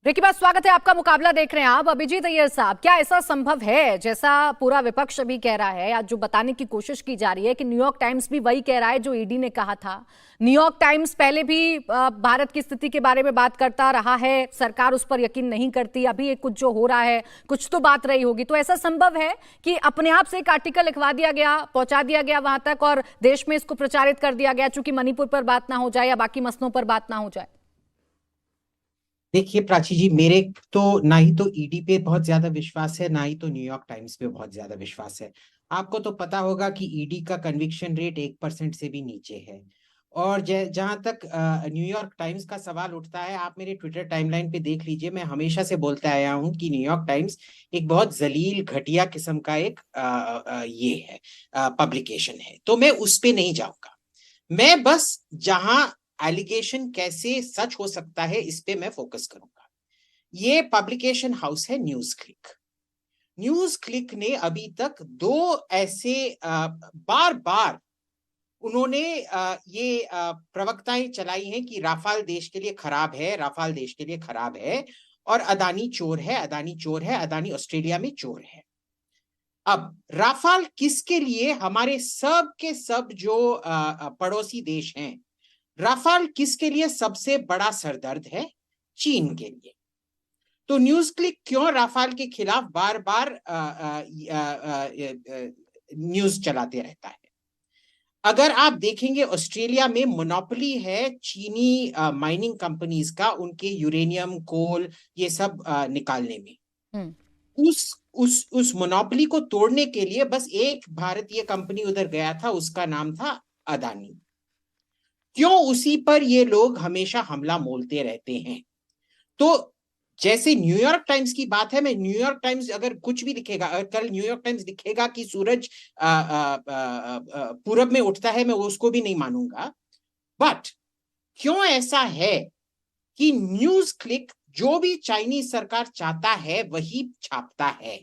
ब्रेक के बाद स्वागत है आपका। मुकाबला देख रहे हैं आप। अभिजीत अय्यर साहब, क्या ऐसा संभव है जैसा पूरा विपक्ष अभी कह रहा है, या जो बताने की कोशिश की जा रही है कि न्यूयॉर्क टाइम्स भी वही कह रहा है जो ईडी ने कहा था? न्यूयॉर्क टाइम्स पहले भी भारत की स्थिति के बारे में बात करता रहा है, सरकार उस पर यकीन नहीं करती, अभी ये कुछ जो हो रहा है कुछ तो बात रही होगी। तो ऐसा संभव है कि अपने आप से एक आर्टिकल लिखवा दिया गया, पहुंचा दिया गया वहां तक और देश में इसको प्रचारित कर दिया गया, चूंकि मणिपुर पर बात ना हो जाए या बाकी मसलों पर बात ना हो जाए?
देखिए प्राची जी, मेरे तो ना ही तो ईडी पे बहुत ज्यादा विश्वास है, ना ही तो न्यूयॉर्क टाइम्स पे बहुत ज्यादा विश्वास है। आपको तो पता होगा कि ईडी का कन्विक्शन रेट 1% से भी नीचे है। और जहां तक न्यूयॉर्क टाइम्स का सवाल उठता है, आप मेरे ट्विटर टाइमलाइन पे देख लीजिए, मैं हमेशा से बोलता आया हूं कि न्यूयॉर्क टाइम्स एक बहुत जलील घटिया किस्म का एक ये है पब्लिकेशन है। तो मैं उस पे नहीं जाऊंगा, मैं बस जहां एलिगेशन कैसे सच हो सकता है इस पे मैं फोकस करूंगा। ये पब्लिकेशन हाउस है न्यूज क्लिक। न्यूज क्लिक ने अभी तक 2 ऐसे बार बार उन्होंने ये प्रवक्ताएं चलाई हैं कि राफाल देश के लिए खराब है, राफाल देश के लिए खराब है, और अदानी चोर है, अदानी चोर है, अदानी ऑस्ट्रेलिया में चोर है। अब राफाल किसके लिए? हमारे सब के सब जो पड़ोसी देश हैं, राफाल किसके लिए सबसे बड़ा सरदर्द है? चीन के लिए। तो न्यूज क्लिक क्यों राफाल के खिलाफ बार बार न्यूज चलाते रहता है? अगर आप देखेंगे, ऑस्ट्रेलिया में मोनोपोली है चीनी माइनिंग कंपनीज का, उनके यूरेनियम, कोल, ये सब निकालने में। उस मोनोपोली को तोड़ने के लिए बस एक भारतीय कंपनी उधर गया था, उसका नाम था अदानी। क्यों उसी पर ये लोग हमेशा हमला बोलते रहते हैं? तो जैसे न्यूयॉर्क टाइम्स की बात है, मैं न्यूयॉर्क टाइम्स अगर कुछ भी लिखेगा, अगर कल न्यूयॉर्क टाइम्स लिखेगा कि सूरज पूरब में उठता है, मैं उसको भी नहीं मानूंगा। बट क्यों ऐसा है कि न्यूज क्लिक जो भी चाइनीज सरकार चाहता है वही छापता है?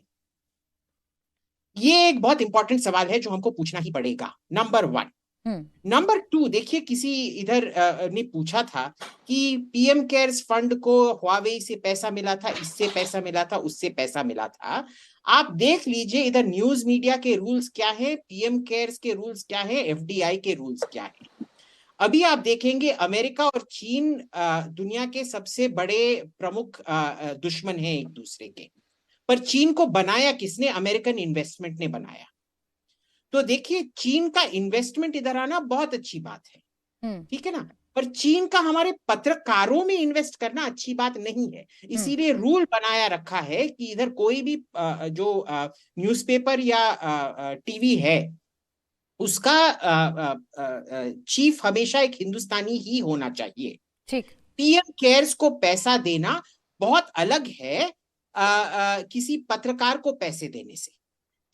ये एक बहुत इंपॉर्टेंट सवाल है जो हमको पूछना ही पड़ेगा, नंबर 1। नंबर 2, देखिए किसी इधर ने पूछा था कि पीएम केयर्स फंड को हुआवेई से पैसा मिला था, इससे पैसा मिला था, उससे पैसा मिला था। आप देख लीजिए इधर न्यूज मीडिया के रूल्स क्या है, पीएम केयर्स के रूल्स क्या है, एफडीआई के रूल्स क्या है। अभी आप देखेंगे अमेरिका और चीन दुनिया के सबसे बड़े प्रमुख दुश्मन हैं एक दूसरे के, पर चीन को बनाया किसने? अमेरिकन इन्वेस्टमेंट ने बनाया। तो देखिए चीन का इन्वेस्टमेंट इधर आना बहुत अच्छी बात है, ठीक है ना, पर चीन का हमारे पत्रकारों में इन्वेस्ट करना अच्छी बात नहीं है। इसीलिए रूल बनाया रखा है कि इधर कोई भी जो न्यूज़पेपर या टीवी है उसका चीफ हमेशा एक हिंदुस्तानी ही होना चाहिए।
ठीक।
पीएम केयर्स को पैसा देना बहुत अलग है किसी पत्रकार को पैसे देने से,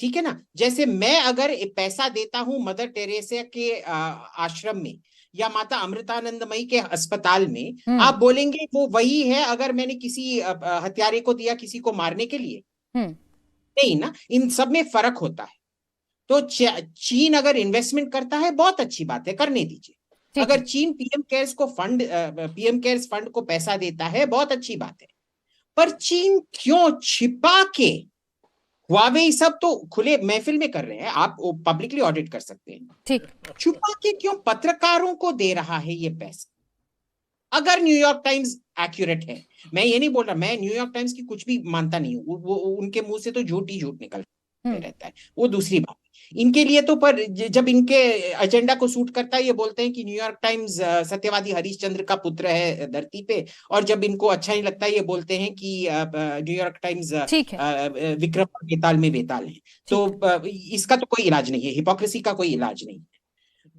ठीक है ना। जैसे मैं अगर पैसा देता हूं मदर टेरेसा के आश्रम में या माता अमृतानंदमयी के अस्पताल में, आप बोलेंगे वो वही है अगर मैंने किसी हत्यारे को दिया किसी को मारने के लिए? नहीं ना, इन सब में फर्क होता है। तो चीन अगर इन्वेस्टमेंट करता है बहुत अच्छी बात है, करने दीजिए। अगर चीन पीएम केयर्स फंड को पैसा देता है बहुत अच्छी बात है, पर चीन क्यों छिपा के, हुआवेई सब तो खुले महफिल में कर रहे हैं, आप पब्लिकली ऑडिट कर सकते हैं, ठीक, छुपा के क्यों पत्रकारों को दे रहा है ये पैसा? अगर न्यूयॉर्क टाइम्स एक्यूरेट है, मैं ये नहीं बोल रहा, मैं न्यूयॉर्क टाइम्स की कुछ भी मानता नहीं हूँ, वो उनके मुंह से तो झूठ ही झूठ निकलता रहता है, वो दूसरी बात। इनके लिए तो, पर जब इनके एजेंडा को सूट करता है ये बोलते हैं कि न्यूयॉर्क टाइम्स सत्यवादी हरिश्चंद्र का पुत्र है धरती पे, और जब इनको अच्छा नहीं लगता ये बोलते हैं कि न्यूयॉर्क टाइम्स विक्रम और बेताल में बेताल है। तो इसका तो कोई इलाज नहीं है, हिपोक्रेसी का कोई इलाज नहीं है।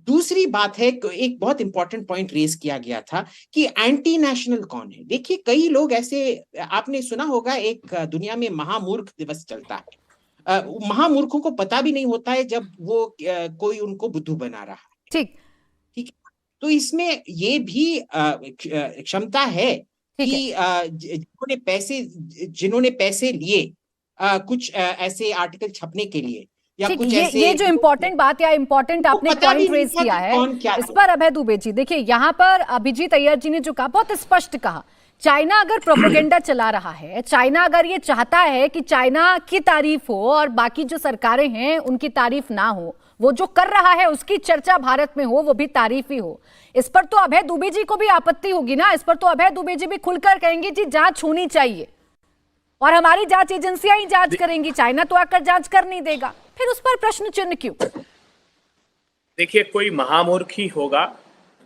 दूसरी बात है, एक बहुत इंपॉर्टेंट पॉइंट रेज किया गया था कि एंटी नेशनल कौन है। देखिए कई लोग ऐसे, आपने सुना होगा एक दुनिया में महामूर्ख दिवस चलता है, महामूर्खों को पता भी नहीं होता है जब वो कोई उनको बुद्धू बना रहा है, ठीक ठीक। तो इसमें ये भी क्षमता है कि जिन्होंने पैसे लिए कुछ ऐसे आर्टिकल छपने के लिए या कुछ ऐसे,
ये जो इम्पोर्टेंट बात या इम्पोर्टेंट आपने पॉइंट रेज किया है इस पर अभय दुबे जी, देखिए यहाँ पर अभिजीत अय्यर जी ने जो कहा बहुत स्पष्ट कहा चाइना अगर प्रोपेगेंडा चला रहा है, चाइना अगर ये चाहता है कि चाइना की तारीफ हो और बाकी जो सरकारें हैं उनकी तारीफ ना हो, वो जो कर रहा है उसकी चर्चा भारत में हो, वो भी तारीफ ही हो, इस पर तो अभय दुबे जी को भी आपत्ति होगी ना। इस पर तो अभय दुबे जी भी खुलकर कहेंगे जी जांच होनी चाहिए और हमारी जांच एजेंसियां ही जांच करेंगी, चाइना तो आकर जांच कर नहीं देगा। फिर उस पर प्रश्न चिन्ह क्यों?
देखिए, कोई महामूर्ख ही होगा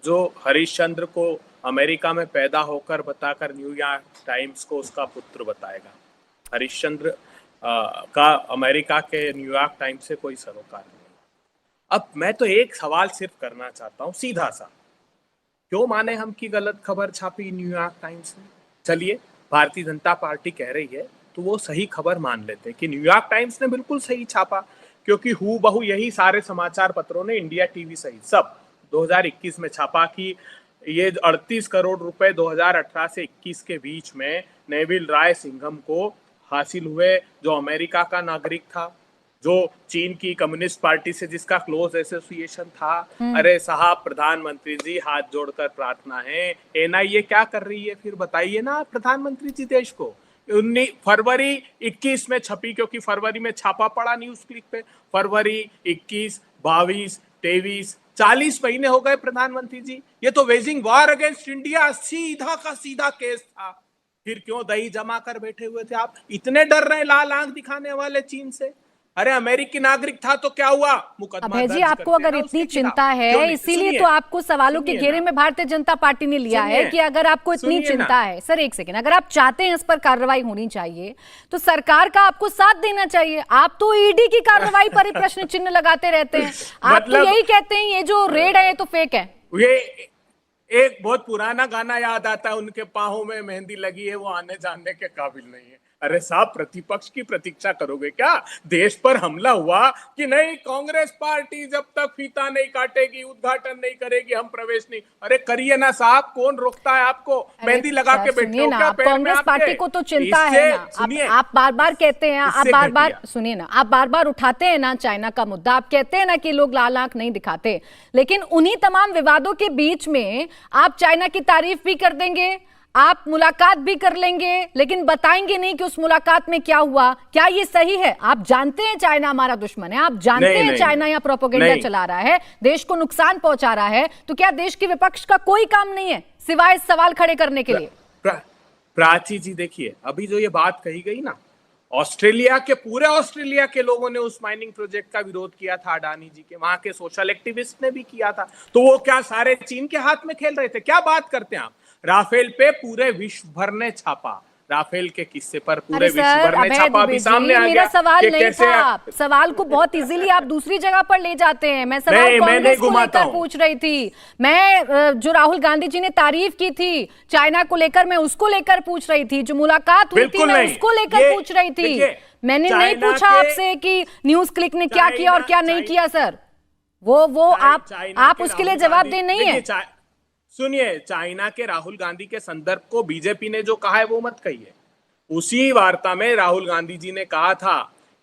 जो हरिश्चंद्र को अमेरिका में पैदा होकर बताकर न्यूयॉर्क टाइम्स को उसका पुत्र बताएगा। हरिश्चंद्र का अमेरिका के न्यूयॉर्क टाइम्स से कोई सरोकार नहीं। अब मैं तो एक सवाल सिर्फ करना चाहता हूं, सीधा सा, क्यों माने हम की गलत खबर छापी न्यूयॉर्क टाइम्स ने? चलिए, भारतीय जनता पार्टी कह रही है तो वो सही खबर मान लेते हैं कि न्यूयॉर्क टाइम्स ने बिल्कुल सही छापा, क्योंकि हूबहू यही सारे समाचार पत्रों ने, इंडिया टीवी सहित सब 2021 में छापा कि ये 38 करोड़ रुपए 2018 से 21 के बीच में नेविल रॉय सिंघम को हासिल हुए, जो अमेरिका का नागरिक था, जो चीन की कम्युनिस्ट पार्टी से जिसका क्लोज एसोसिएशन था। अरे साहब, प्रधानमंत्री जी हाथ जोड़कर प्रार्थना है, एनआईए क्या कर रही है फिर बताइए ना प्रधानमंत्री जी देश को। 19 फरवरी 21 में छपी, क्योंकि फरवरी में छापा पड़ा न्यूज क्लिक पे। फरवरी 21, 22, 23, 40 महीने हो गए प्रधानमंत्री जी। ये तो वेजिंग वॉर अगेंस्ट इंडिया सीधा का सीधा केस था। फिर क्यों दही जमा कर बैठे हुए थे आप? इतने डर रहे लाल आंख दिखाने वाले चीन से? अरे अमेरिकी नागरिक था तो क्या हुआ? मुकदमा
अभय जी, आपको अगर इतनी चिंता है, इसीलिए तो आपको सवालों के घेरे में भारतीय जनता पार्टी ने लिया है कि अगर आपको इतनी चिंता है, सर एक सेकेंड, अगर आप चाहते हैं इस पर कार्रवाई होनी चाहिए तो सरकार का आपको साथ देना चाहिए। आप तो ईडी की कार्रवाई पर ही प्रश्न चिन्ह लगाते रहते हैं। आप तो यही कहते हैं ये जो रेड है ये तो फेक है।
ये एक बहुत पुराना गाना याद आता है, उनके पाहों में मेहंदी लगी है, वो आने जाने के काबिल नहीं है। अरे साहब, प्रतिपक्ष की प्रतीक्षा करोगे क्या? देश पर हमला हुआ कि नहीं, कांग्रेस पार्टी जब तक फीता नहीं काटेगी, उद्घाटन नहीं करेगी, हम प्रवेश नहीं। अरे करिए ना साहब, कौन रोकता है आपको? मेहंदी लगा के बैठे हो क्या?
कांग्रेस पार्टी को तो चिंता है ना। आप बार बार कहते हैं, आप बार बार सुनिए ना, आप बार बार उठाते हैं ना चाइना का मुद्दा। आप कहते हैं ना कि लोग लाल आंख नहीं दिखाते, लेकिन उन्हीं तमाम विवादों के बीच में आप चाइना की तारीफ भी कर देंगे, आप मुलाकात भी कर लेंगे, लेकिन बताएंगे नहीं कि उस मुलाकात में क्या हुआ। क्या ये सही है? आप जानते हैं चाइना हमारा दुश्मन है, आप जानते हैं चाइना यहाँ प्रोपेगेंडा चला रहा है, देश को नुकसान पहुंचा रहा है, तो क्या देश के विपक्ष का कोई काम नहीं है सिवाय सवाल खड़े करने के लिए?
प्राची जी, देखिए, अभी जो ये बात कही गई ना, पूरे ऑस्ट्रेलिया के लोगों ने उस माइनिंग प्रोजेक्ट का विरोध किया था, अडानी जी के, वहां के सोशल एक्टिविस्ट ने भी किया था। तो वो क्या सारे चीन के हाथ में खेल रहे थे? क्या बात करते हैं आप? राफेल पे पूरे विश्व भर ने छापा, राफेल के किस्से पर पूरे विश्व भर ने छापा। अभी सामने आ गया।
मेरा सवाल नहीं था, सवाल को बहुत इजीली आप दूसरी जगह पर ले जाते हैं। मैं सवाल कांग्रेस को लेकर पूछ रही थी। मैं जो राहुल गांधी जी ने तारीफ की थी चाइना को लेकर, मैं उसको लेकर पूछ रही थी। जो मुलाकात हुई थी मैं उसको लेकर पूछ रही थी। मैंने नहीं पूछा आपसे कि न्यूज क्लिक ने क्या किया और क्या नहीं किया। सर वो आप उसके लिए जवाब दे नहीं है।
सुनिए, चाइना के राहुल गांधी के संदर्भ को बीजेपी ने जो कहा है वो मत कहिए। उसी वार्ता में राहुल गांधी जी ने कहा था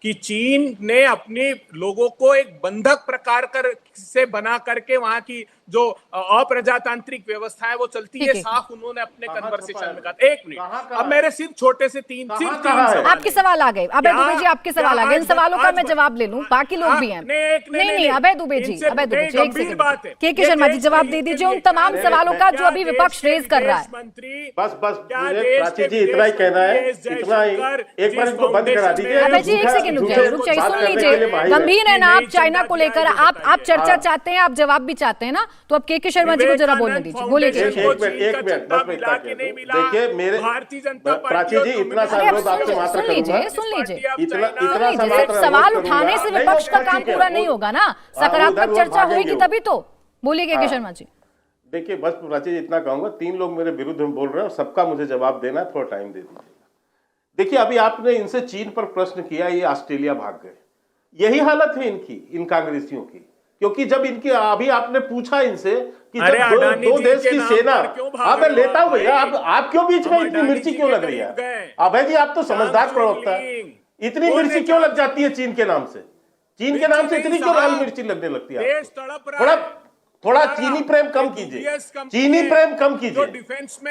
कि चीन ने अपने लोगों को एक बंधक प्रकार से बना करके वहां की जो अप्रजातांत्रिक व्यवस्था है वो चलती है, साफ उन्होंने अपने कन्वर्सेशन में कहा। एक मिनट, अब मेरे सिर्फ छोटे से तीन
आपके सवाल आ गए। अभय दुबे जी, आपके सवाल आ गए। इन सवालों का मैं जवाब ले लूं, बाकी लोग भी हैं। नहीं, अभय दुबे जी, एक सेकंड, के शर्मा जी जवाब दे दीजिए उन तमाम सवालों का जो अभी विपक्ष रेज कर रहा है।
बस प्राची जी, इतना ही कहना है, इतना ही, एक बार इनको बंद करा दीजिए।
अभय जी एक सेकंड रुक जाइए, सुन लीजिए। गंभीर है ना आप चाइना को लेकर, आप चर्चा चाहते हैं, आप जवाब भी चाहते हैं ना, तो अब के शर्मा जी को जरा बोलने दीजिए। बोलिए।
एक मिनट बस मैं इतना देखिए, मेरे प्राची जी इतना सा अनुरोध आपसे मात्र करूंगा,
सुन लीजिए,
इतना
सवाल उठाने से विपक्ष का काम पूरा नहीं होगा ना, सकारात्मक चर्चा होगी तभी तो। बोलिए के शर्मा जी।
देखिए, बस प्राची जी इतना कहूंगा, 3 लोग मेरे विरुद्ध में बोल रहे हैं, सबका मुझे जवाब देना है, थोड़ा टाइम दे दीजिए। देखिए, अभी आपने इनसे चीन पर प्रश्न किया, ये ऑस्ट्रेलिया भाग गए। यही हालत है इनकी, इन कांग्रेसियों की, क्योंकि जब इनकी अभी आपने पूछा इनसे कि जब दो देश की सेना, अब मैं लेता हूं भैया, आप क्यों बीच में इतनी मिर्ची क्यों लग रही है? अभय जी, आप तो समझदार प्रवक्ता है, इतनी मिर्ची क्यों लग जाती है चीन के नाम से? चीन के नाम से इतनी क्यों लाल मिर्ची लगने लगती है? थोड़ा चीनी प्रेम कम कीजिए, चीनी प्रेम कम कीजिए।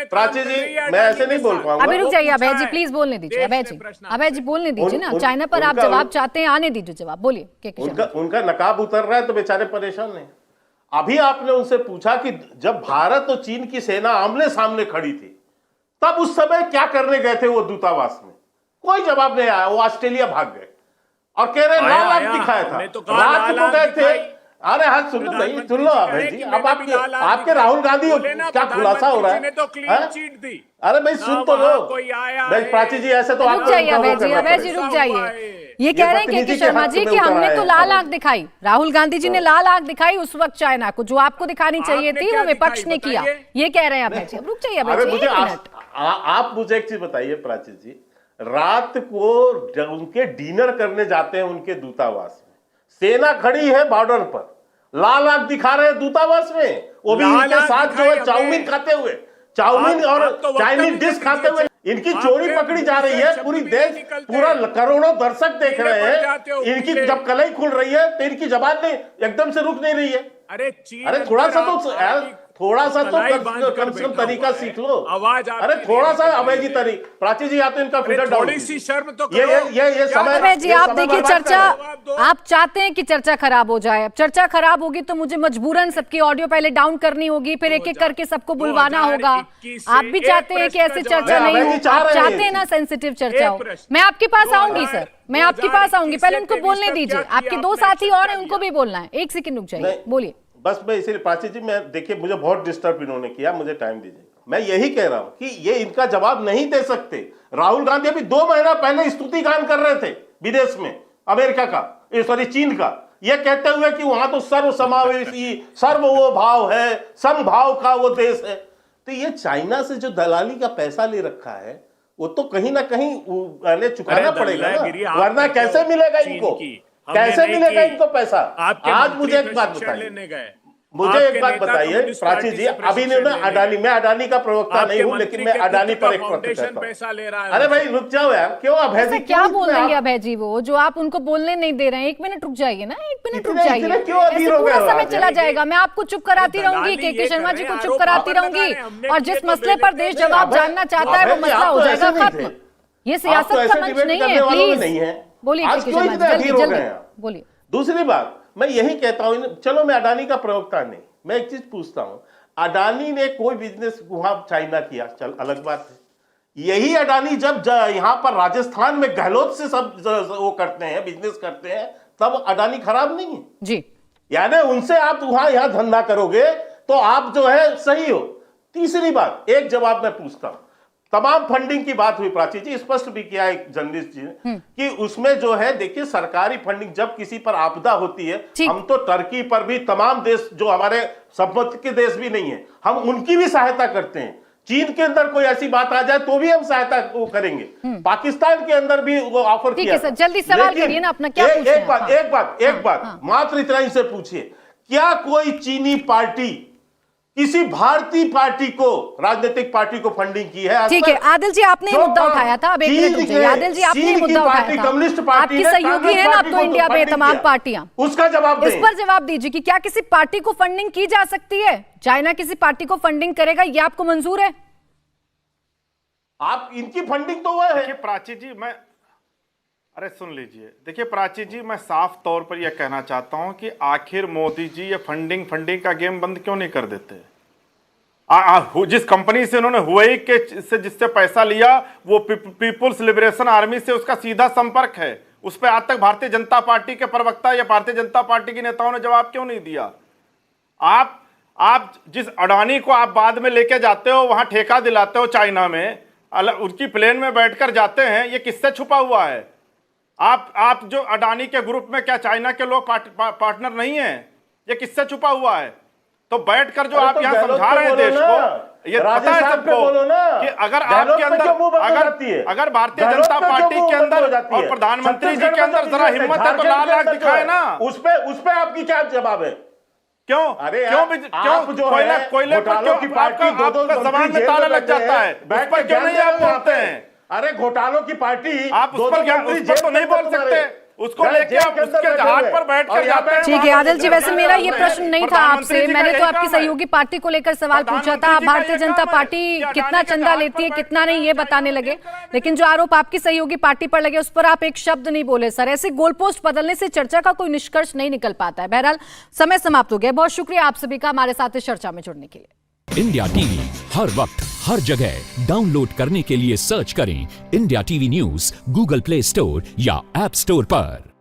प्राची जी, मैं ऐसे नहीं बोल पाऊंगा।
अभी रुक जाइए अभय जी, प्लीज बोलने दीजिए। अभय जी बोलने दीजिए ना। चाइना पर आप जवाब चाहते हैं, आने दीजिए जवाब, बोलिए।
उनका नकाब उतर रहा है तो बेचारे परेशान हैं। अभी आपने उनसे पूछा कि जब भारत और चीन की सेना आमने सामने खड़ी थी तब उस समय क्या करने गए थे वो दूतावास में? कोई जवाब नहीं आया। वो ऑस्ट्रेलिया भाग गए और कह रहे लाल आग दिखाया था, रात को गए थे। अरे हाँ सुन लो अभय जी, अब आपके राहुल गांधी क्या खुलासा हो रहा है? अरे भाई सुन तो लो प्राची जी, ऐसे तो
रुक जाइए अभय जी रुक जाइए। ये कह रहे हैं कि शर्मा जी कि हमने तो लाल आग दिखाई, राहुल गांधी जी ने लाल आग दिखाई उस वक्त चाइना को, जो आपको दिखानी चाहिए थी वो विपक्ष ने किया, ये कह रहे हैं अभय जी। रुक जाइए अभय जी,
आप मुझे एक चीज बताइए प्राची जी, रात को उनके डिनर करने जाते हैं उनके दूतावास में, सेना खड़ी है बॉर्डर पर, लाल आग दिखा रहे हैं दूतावास में, वो भी इनके साथ जो है चाउमीन खाते हुए, चाउमीन और चाइनीज डिश खाते हुए। इनकी चोरी पकड़ी जा रही है, पूरी देश, पूरा करोड़ों दर्शक देख रहे हैं। इनकी जब कलई खुल रही है तो इनकी जबान नहीं एकदम से रुक नहीं रही है। अरे थोड़ा सा तो कम से कम तरीका सीख लो। अरे थोड़ा सा अभय जी प्राची जी, या तो इनका फिगर डाउन,
थोड़ी सी शर्म तो
ये समय।
अभय जी आप देखिए, चर्चा आप चाहते हैं कि चर्चा खराब हो जाए। अब चर्चा खराब होगी तो मुझे मजबूरन सबकी ऑडियो पहले डाउन करनी होगी, फिर एक एक करके सबको बुलवाना होगा। आप भी चाहते हैं कि ऐसी चर्चा नहीं हो, आप चाहते हैं ना सेंसिटिव चर्चा हो। मैं आपके पास आऊंगी सर, मैं आपके पास आऊंगी, पहले उनको बोलने दीजिए। आपके दो साथी और हैं, उनको भी बोलना है। एक सेकंड रुक जाइए, बोलिए।
बस मैं इसीलिए प्राची जी, मैं देखिए मुझे बहुत डिस्टर्ब इन्होंने किया, मुझे टाइम दीजिए। मैं यही कह रहा हूं कि ये इनका जवाब नहीं दे सकते। राहुल गांधी अभी 2 महीना पहले स्तुति गान कर रहे थे विदेश में, अमेरिका का, सॉरी चीन का, ये कहते हुए कि वहां तो सर्व समावेशी, सर्व वो भाव है, समभाव का वो देश है। तो ये चाइना से जो दलाली का पैसा ले रखा है वो तो कहीं ना कहीं पहले चुकाना पड़ेगा ना, वरना कैसे मिलेगा इनको, कैसे मिलेगा इनको पैसा? आज मुझे एक बात बताइए, मुझे एक बात बताइए प्राची जी, अभी ने अडानी, मैं अडानी का प्रवक्ता नहीं हूं, लेकिन मैं अडानी पर एक प्रश्न पैसा ले रहा है। अरे भाई रुक जाओ यार, क्यों अभय जी
क्या बोल रहे हैं अभय जी, वो जो आप उनको बोलने नहीं दे रहे हैं? 1 मिनट रुक जाइए ना, 1 मिनट रुक जाइए, ऐसे पूरा समय चला जाएगा। मैं आपको चुप कराती रहूंगी, के शर्मा जी को चुप कराती रहूंगी, और जिस मसले पर देश जवाब जानना चाहता है वो मसला हो जाएगा खत्म। ये सियासत का मंच नहीं है, प्लीज बोलिए जल्दी बोलिए।
दूसरी बात मैं यही कहता हूं, चलो मैं अडानी का प्रवक्ता नहीं, मैं एक चीज पूछता हूं, अडानी ने कोई बिजनेस वहां चाइना किया, चल अलग बात है। यही अडानी जब यहां पर राजस्थान में गहलोत से सब वो करते हैं, बिजनेस करते हैं, तब अडानी खराब नहीं है
जी।
यानी उनसे आप वहां यहां धंधा करोगे तो आप जो है सही हो। तीसरी बात, एक जवाब मैं पूछता हूं, तमाम फंडिंग की बात हुई, प्राची जी स्पष्ट भी किया एक जर्नलिस्ट जी ने कि उसमें जो है देखिए सरकारी फंडिंग, जब किसी पर आपदा होती है, हम तो टर्की पर भी, तमाम देश जो हमारे संपत्ति के देश भी नहीं है, हम उनकी भी सहायता करते हैं। चीन के अंदर कोई ऐसी बात आ जाए तो भी हम सहायता करेंगे। पाकिस्तान के अंदर भी वो ऑफर किया।
जल्दी सवाल करिए ना अपना, क्या पूछ रहे हैं?
एक बात मात्र इतना ही से पूछिए, क्या कोई चीनी पार्टी किसी भारतीय पार्टी को, राजनीतिक पार्टी को फंडिंग की है?
ठीक है आदिल जी, आपने ये मुद्दा उठाया था, अब एक मिनट रुक जाइए। आदिल जी आपने ये मुद्दा उठाया था,
कम्युनिस्ट पार्टी,
आपकी सहयोगी है ना अब तो इंडिया में तमाम पार्टियां,
उसका जवाब दें।
इस पर जवाब दीजिए कि क्या किसी पार्टी को फंडिंग की जा सकती है? चाइना किसी पार्टी को फंडिंग करेगा, ये आपको मंजूर है?
आप इनकी फंडिंग तो हुआ है।
प्राची जी मैं, अरे सुन लीजिए, देखिए प्राची जी, मैं साफ तौर पर यह कहना चाहता हूं कि आखिर मोदी जी ये फंडिंग का गेम बंद क्यों नहीं कर देते? जिस कंपनी से उन्होंने हुवई के से जिससे पैसा लिया, वो पीपुल्स लिबरेशन आर्मी से उसका सीधा संपर्क है। उस पर आज तक भारतीय जनता पार्टी के प्रवक्ता या भारतीय जनता पार्टी के नेताओं ने जवाब क्यों नहीं दिया? आप जिस अडानी को आप बाद में लेके जाते हो, वहां ठेका दिलाते हो चाइना में, उनकी प्लेन में बैठकर जाते हैं, ये किससे छुपा हुआ है? आप जो अडानी के ग्रुप में क्या चाइना के लोग पार्टनर नहीं है? ये किससे छुपा हुआ है? तो बैठकर जो आप यहाँ समझा रहे हैं देश को, ये पता है सबको कि अगर आपके अंदर, अगर भारतीय जनता पार्टी के अंदर और प्रधानमंत्री जी के अंदर जरा हिम्मत है तो लाल आग दिखाए ना।
उस पे आपकी क्या जवाब है?
क्यों कोयले पर क्यों आपका जबान में ताला लग जाता है? उस पर क्यों नहीं आप बोलते हैं?
अरे घोटालों की पार्टी
आप उस पर तो नहीं बोल सकते। उसको लेके आप उसके जहाज पर बैठ कर जाते हैं।
ठीक है आदिल जी, वैसे मेरा ये प्रश्न नहीं था आपसे, मैंने तो आपकी सहयोगी पार्टी को लेकर सवाल पूछा था। आप भारतीय जनता पार्टी कितना चंदा लेती है कितना नहीं ये बताने लगे, लेकिन जो आरोप आपकी सहयोगी पार्टी पर लगे उस पर आप एक शब्द नहीं बोले। सर, ऐसे गोलपोस्ट बदलने से चर्चा का कोई निष्कर्ष नहीं निकल पाता है। बहरहाल समय समाप्त हो गया। बहुत शुक्रिया आप सभी का हमारे साथ इस चर्चा में जुड़ने के लिए।
इंडिया टीवी हर वक्त हर जगह डाउनलोड करने के लिए सर्च करें India TV news Google play store या ऐप स्टोर पर।